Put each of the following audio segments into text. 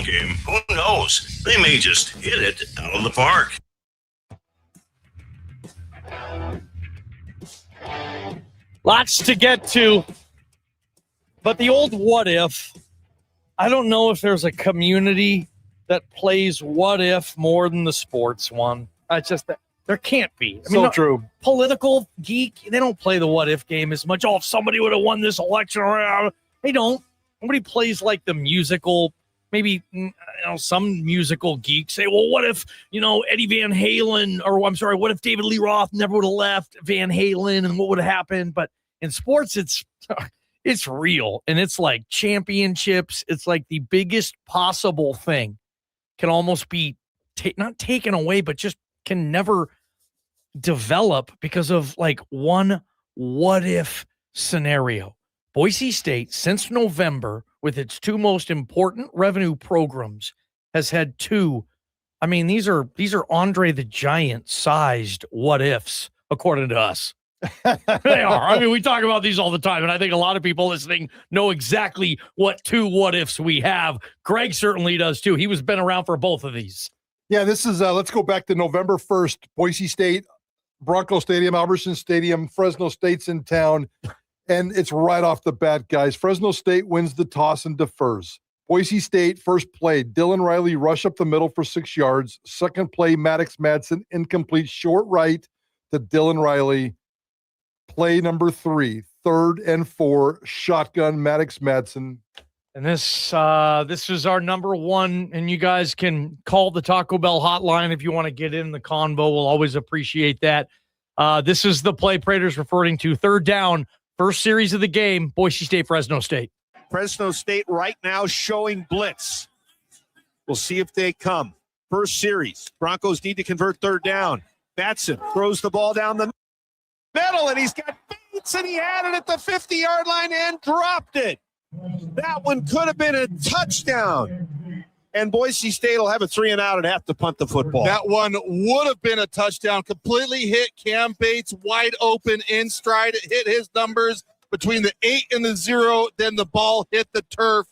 Ballgame. Who knows? They may just hit it out of the park. Lots to get to. But the old what if, I don't know if there's a community that plays what if more than the sports one. There can't be. True. Political geek, they don't play the what if game as much. Oh, if somebody would have won this election. They don't. Nobody plays like the musical. Maybe some musical geeks say, well, what if, Eddie Van Halen, what if David Lee Roth never would have left Van Halen and what would have happened? But in sports, it's real. And it's like championships. It's like the biggest possible thing can almost be not taken away, but just can never develop because of like one what if scenario. Boise State, since November, with its two most important revenue programs, has had two. I mean, these are Andre the Giant sized what ifs, according to us. They are. I mean, we talk about these all the time, and I think a lot of people listening know exactly what two what ifs we have. Greg certainly does too. He was been around for both of these. Yeah, this is, let's go back to November 1st, Boise State, Broncos Stadium, Albertson Stadium, Fresno State's in town, and it's right off the bat, guys. Fresno State wins the toss and defers. Boise State, first play, Dylan Riley rush up the middle for 6 yards. Second play, Maddox Madsen, incomplete, short right to Dylan Riley. Play number 3, 3rd and 4, shotgun, Maddox Madsen. And this is our number one, and you guys can call the Taco Bell hotline if you want to get in the convo. We'll always appreciate that. This is the play Prater's referring to. 3rd down, first series of the game, Boise State, Fresno State. Fresno State right now showing blitz. We'll see if they come. First series, Broncos need to convert 3rd down. Batson throws the ball down the middle, and he's got Bates, and he had it at the 50-yard line and dropped it. That one could have been a touchdown. And Boise State will have a 3 and out and have to punt the football. That one would have been a touchdown. Completely hit Cam Bates wide open in stride. It hit his numbers between the 8 and the 0. Then the ball hit the turf.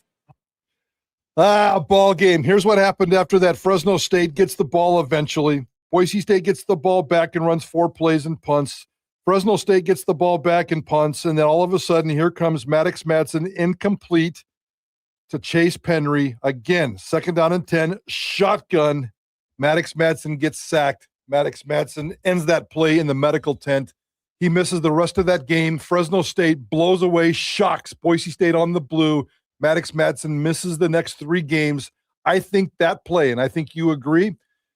Ball game. Here's what happened after that. Fresno State gets the ball eventually. Boise State gets the ball back and runs 4 plays and punts. Fresno State gets the ball back and punts, and then all of a sudden, here comes Maddox Madsen, incomplete to Chase Penry. Again, 2nd down and 10, shotgun. Maddox Madsen gets sacked. Maddox Madsen ends that play in the medical tent. He misses the rest of that game. Fresno State blows away, shocks Boise State on the blue. Maddox Madsen misses the next 3 games. I think that play, and I think you agree,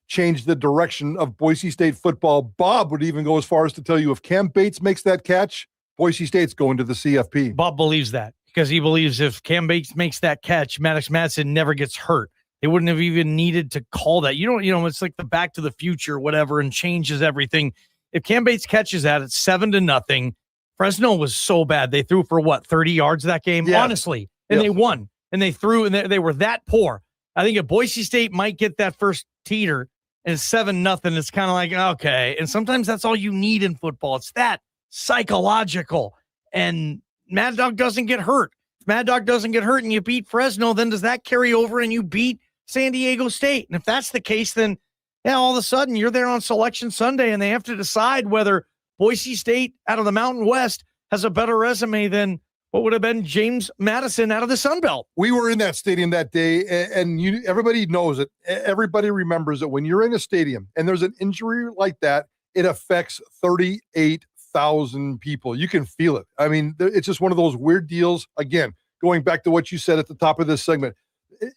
changed the direction of Boise State football. Bob would even go as far as to tell you if Cam Bates makes that catch, Boise State's going to the CFP. Bob believes that because he believes if Cam Bates makes that catch, Maddox Madsen never gets hurt. They wouldn't have even needed to call that. It's like the Back to the Future, whatever, and changes everything. If Cam Bates catches that, it's 7-0. Fresno was so bad. They threw for 30 yards that game, honestly, and they won. And they threw, and they were that poor. I think if Boise State might get that first teeter, and it's 7-0, it's kind of like, okay. And sometimes that's all you need in football. It's that psychological. And Mad Dog doesn't get hurt. If Mad Dog doesn't get hurt and you beat Fresno, then does that carry over and you beat San Diego State? And if that's the case, then all of a sudden you're there on Selection Sunday and they have to decide whether Boise State out of the Mountain West has a better resume than what would have been James Madison out of the Sun Belt. We were in that stadium that day, and everybody knows it. Everybody remembers it. When you're in a stadium and there's an injury like that, it affects 38,000 people. You can feel it. I mean, it's just one of those weird deals. Again, going back to what you said at the top of this segment,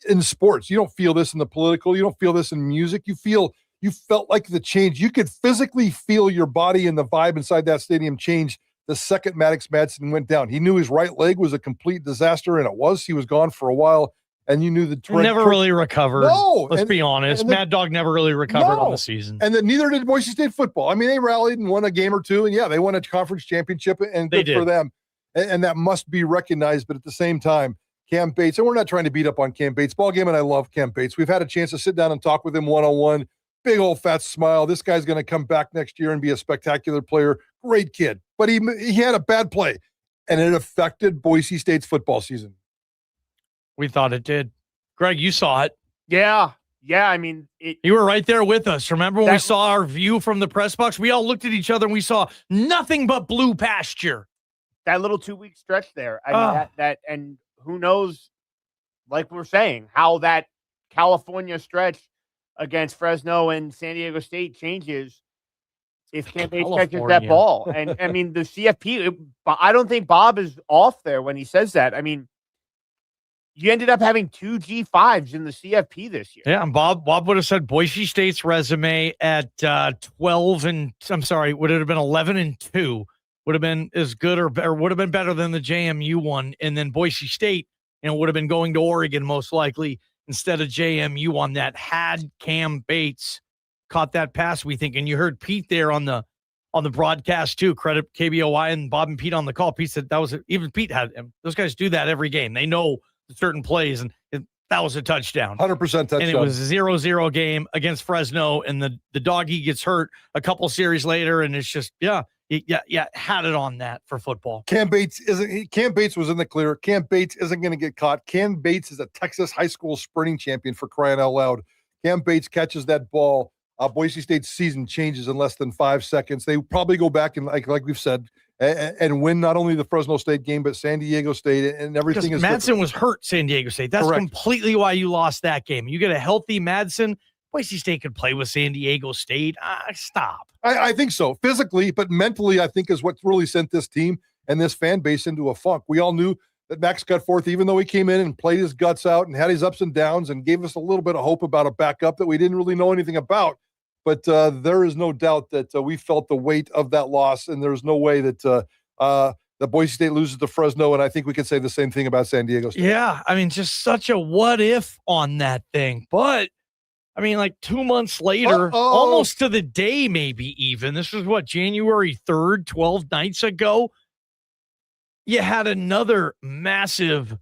in sports, you don't feel this in the political. You don't feel this in music. You felt like the change. You could physically feel your body and the vibe inside that stadium change the second Maddox Madsen went down. He knew his right leg was a complete disaster, and it was. He was gone for a while, and you knew the trend. Never really recovered. No. Let's be honest. Mad Dog never really recovered on the season. And then neither did Boise State football. I mean, they rallied and won a game or two, and they won a conference championship, and good for them. And that must be recognized, but at the same time, Cam Bates, and we're not trying to beat up on Cam Bates. Ball game, and I love Cam Bates. We've had a chance to sit down and talk with him one-on-one. Big old fat smile. This guy's going to come back next year and be a spectacular player. Great kid. But he had a bad play, and it affected Boise State's football season. We thought it did. Greg, you saw it. Yeah. I mean, you were right there with us. Remember when we saw our view from the press box? We all looked at each other and we saw nothing but blue pasture. That little 2-week stretch there. I mean, that, and who knows, like we're saying, how that California stretch against Fresno and San Diego State changes if Cam Bates catches that ball. And I mean, the CFP, I don't think Bob is off there when he says that. I mean, you ended up having 2 G5s in the CFP this year. Yeah, and Bob would have said Boise State's resume at 11 would it have been 11-2 would have been as good or would have been better than the JMU one, and then Boise State, would have been going to Oregon most likely instead of JMU on that. Had Cam Bates caught that pass, we think, and you heard Pete there on the broadcast too. Credit KBOI and Bob and Pete on the call. Pete said even Pete had him. Those guys do that every game. They know certain plays, and that was a touchdown. 100% touchdown. And it was a 0-0 game against Fresno, and the doggy gets hurt a couple series later, and it's just, had it on that for football. Cam Bates was in the clear. Cam Bates isn't going to get caught. Cam Bates is a Texas high school sprinting champion, for crying out loud. Cam Bates catches that ball. Boise State's season changes in less than 5 seconds. They probably go back and, like we've said, and win not only the Fresno State game, but San Diego State, and everything is Madsen was hurt, San Diego State. That's correct. Completely why you lost that game. You get a healthy Madsen, Boise State could play with San Diego State. Stop. I think so. Physically, but mentally, I think is what really sent this team and this fan base into a funk. We all knew that Max Gutforth, even though he came in and played his guts out and had his ups and downs and gave us a little bit of hope about a backup that we didn't really know anything about, but there is no doubt that we felt the weight of that loss, and there's no way that the Boise State loses to Fresno, and I think we could say the same thing about San Diego State. Yeah, I mean, just such a what if on that thing. But, I mean, like 2 months later, almost to the day maybe even, this was what, January 3rd, 12 nights ago, you had another massive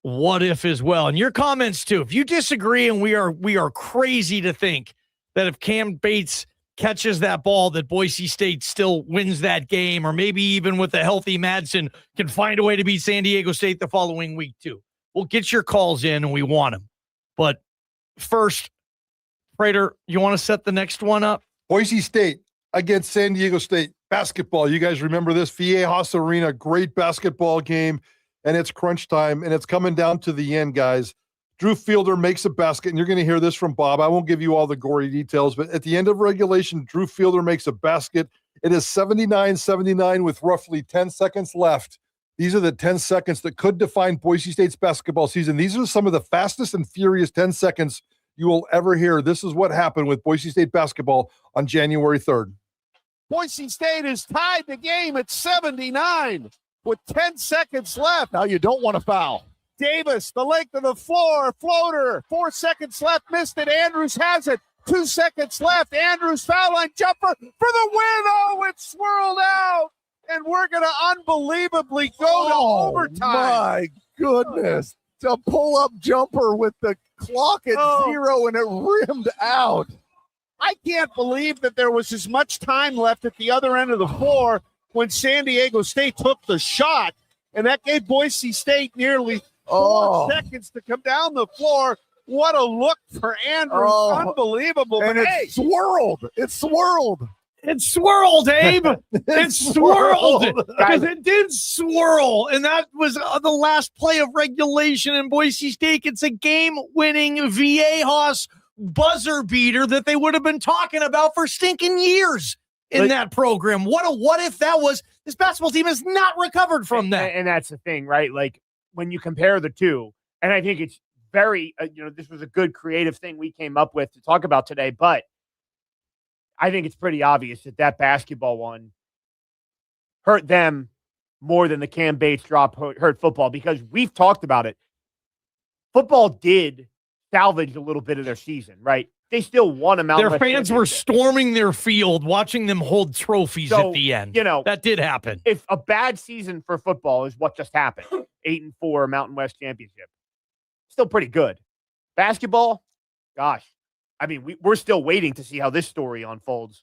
what if as well. And your comments too. If you disagree, and we are crazy to think that if Cam Bates catches that ball, that Boise State still wins that game, or maybe even with a healthy Madsen can find a way to beat San Diego State the following week too. We'll get your calls in, and we want them. But first, Prater, you want to set the next one up? Boise State against San Diego State basketball. You guys remember this? Viejas Arena, great basketball game, and it's crunch time, and it's coming down to the end, guys. Drew Fielder makes a basket, and you're going to hear this from Bob. I won't give you all the gory details, but at the end of regulation, Drew Fielder makes a basket. It is 79-79 with roughly 10 seconds left. These are the 10 seconds that could define Boise State's basketball season. These are some of the fastest and furious 10 seconds you will ever hear. This is what happened with Boise State basketball on January 3rd. Boise State has tied the game at 79 with 10 seconds left. Now you don't want to foul. Davis, the length of the floor, floater, 4 seconds left, missed it. Andrews has it, 2 seconds left. Andrews foul line jumper for the win. Oh, it's swirled out, and we're going to unbelievably go to overtime. My goodness. A pull-up jumper with the clock at 0 and it rimmed out. I can't believe that there was as much time left at the other end of the floor when San Diego State took the shot, and that gave Boise State nearly 4 seconds to come down the floor. What a look for Andrews. Unbelievable. And it swirled. It swirled. It swirled, Abe. It swirled. Because it did swirl. And that was the last play of regulation in Boise State. It's a game-winning Viejas buzzer beater that they would have been talking about for stinking years in that program. What a what if that was. This basketball team has not recovered from that. And that's the thing, right? Like, when you compare the two, and I think it's very, this was a good creative thing we came up with to talk about today, but I think it's pretty obvious that basketball one hurt them more than the Cam Bates drop hurt football, because we've talked about it. Football did salvage a little bit of their season, right? They still won a Mountain West Their fans were storming their field, watching them hold trophies at the end. That did happen. If a bad season for football is what just happened, 8-4 Mountain West championship, still pretty good. Basketball, gosh, I mean, we're still waiting to see how this story unfolds,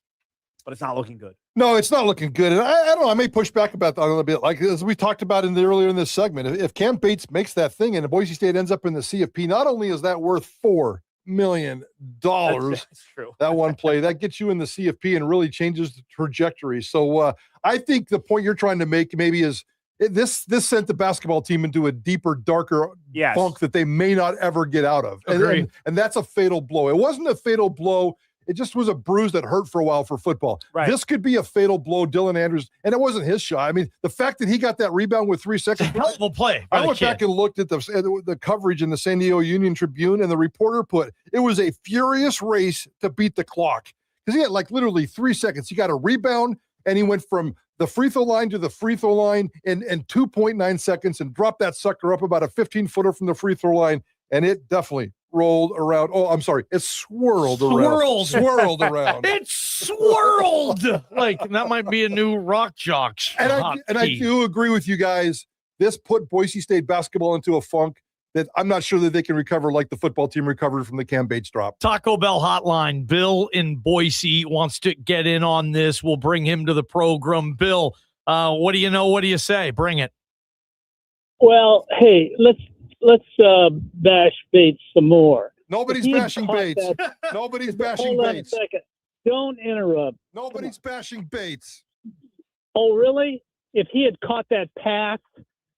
but it's not looking good. No, it's not looking good. And I don't know, I may push back about that a little bit. Like, as we talked about earlier in this segment, if Cam Bates makes that thing and Boise State ends up in the CFP, not only is that worth 4, million. That's true. That one play that gets you in the CFP and really changes the trajectory. So I think the point you're trying to make maybe is this sent the basketball team into a deeper, darker funk that they may not ever get out of. And that's a fatal blow. It wasn't a fatal blow. It just was a bruise that hurt for a while for football. Right. This could be a fatal blow, Dylan Andrews, and it wasn't his shot. I mean, the fact that he got that rebound with 3 seconds. Hell of a play. I went back and looked at the coverage in the San Diego Union Tribune, and the reporter put, it was a furious race to beat the clock. Because he had like literally 3 seconds. He got a rebound, and he went from the free throw line to the free throw line in 2.9 seconds and dropped that sucker up about a 15-footer from the free throw line, and it definitely rolled around. Oh, I'm sorry. It swirled around. Swirled around. It swirled. Like, that might be a new Rock Jocks. And I do agree with you guys. This put Boise State basketball into a funk that I'm not sure that they can recover like the football team recovered from the Cam Bates drop. Taco Bell hotline. Bill in Boise wants to get in on this. We'll bring him to the program. Bill, what do you know? What do you say? Bring it. Well, hey, let's bash Bates some more. Nobody's bashing Bates. Nobody's bashing Hold on Bates. a second. Don't interrupt. Nobody's bashing Bates. Oh, really? If he had caught that pass,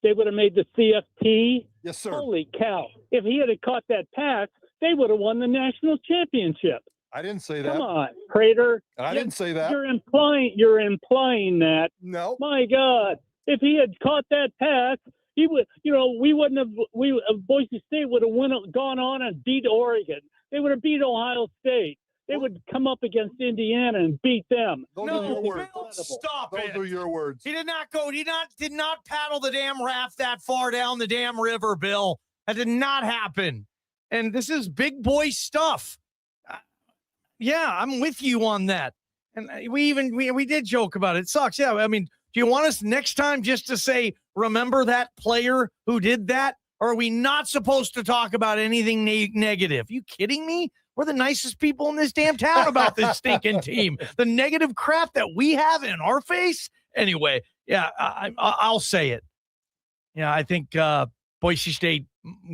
they would have made the CFP. Yes, sir. Holy cow. If he had caught that pass, they would have won the national championship. I didn't say that. Come on, Prater. I didn't say that. You're implying that. No. My God. If he had caught that pass, he would, Boise State would have gone on and beat Oregon. They would have beat Ohio State. They would come up against Indiana and beat them. Those are your words. Bill, stop it. Those are your words. He did not go. He did not paddle the damn raft that far down the damn river, Bill. That did not happen. And this is big boy stuff. Yeah, I'm with you on that. And we did joke about it. It sucks. Yeah, I mean, do you want us next time just to say, remember that player who did that? Or are we not supposed to talk about anything negative? You kidding me? We're the nicest people in this damn town about this stinking team. The negative crap that we have in our face. Anyway, yeah, I'll say it. Yeah, I think Boise State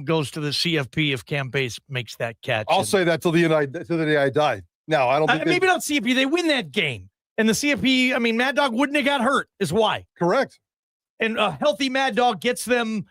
goes to the CFP if Cam Bates makes that catch. I'll say that till the day I die. No, I don't think maybe not CFP. They win that game. And the CFP, I mean, Mad Dog wouldn't have got hurt is why. Correct. And a healthy Mad Dog gets them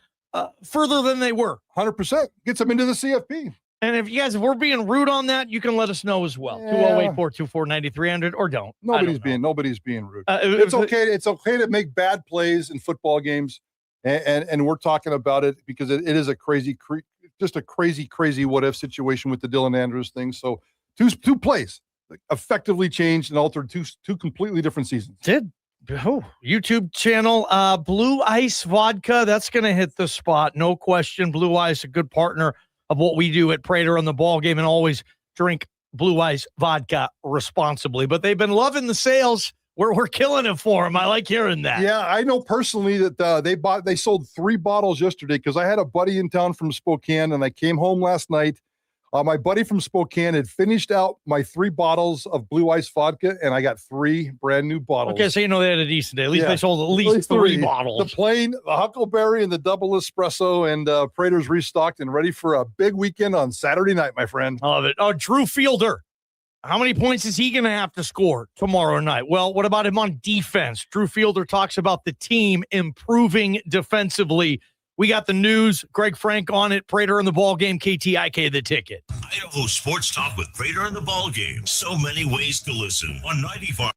further than they were. 100%. Gets them into the CFP. And if we're being rude on that, you can let us know as well. 208-424-9300 or don't. Nobody's being rude. It's okay. It's okay to make bad plays in football games. And we're talking about it because it is a crazy what if situation with the Dylan Andrews thing. So two plays effectively changed and altered two completely different seasons. YouTube channel, Blue Ice Vodka. That's going to hit the spot. No question. Blue Ice, a good partner of what we do at Prater on the Ballgame, and always drink Blue Ice Vodka responsibly. But they've been loving the sales. We're killing it for them. I like hearing that. Yeah, I know personally that they sold 3 bottles yesterday because I had a buddy in town from Spokane, and I came home last night. My buddy from Spokane had finished out my 3 bottles of Blue Ice Vodka, and I got 3 brand new bottles. Okay, so they had a decent day. At least they sold at least 3 bottles. The plain, the Huckleberry, and the double espresso, and Prater's restocked and ready for a big weekend on Saturday night, my friend. I love it. Oh, Drew Fielder. How many points is he going to have to score tomorrow night? Well, what about him on defense? Drew Fielder talks about the team improving defensively. We got the news. Greg Frank on it. Prater in the Ballgame. KTIK the ticket. Idaho Sports Talk with Prater in the Ballgame. So many ways to listen on 95.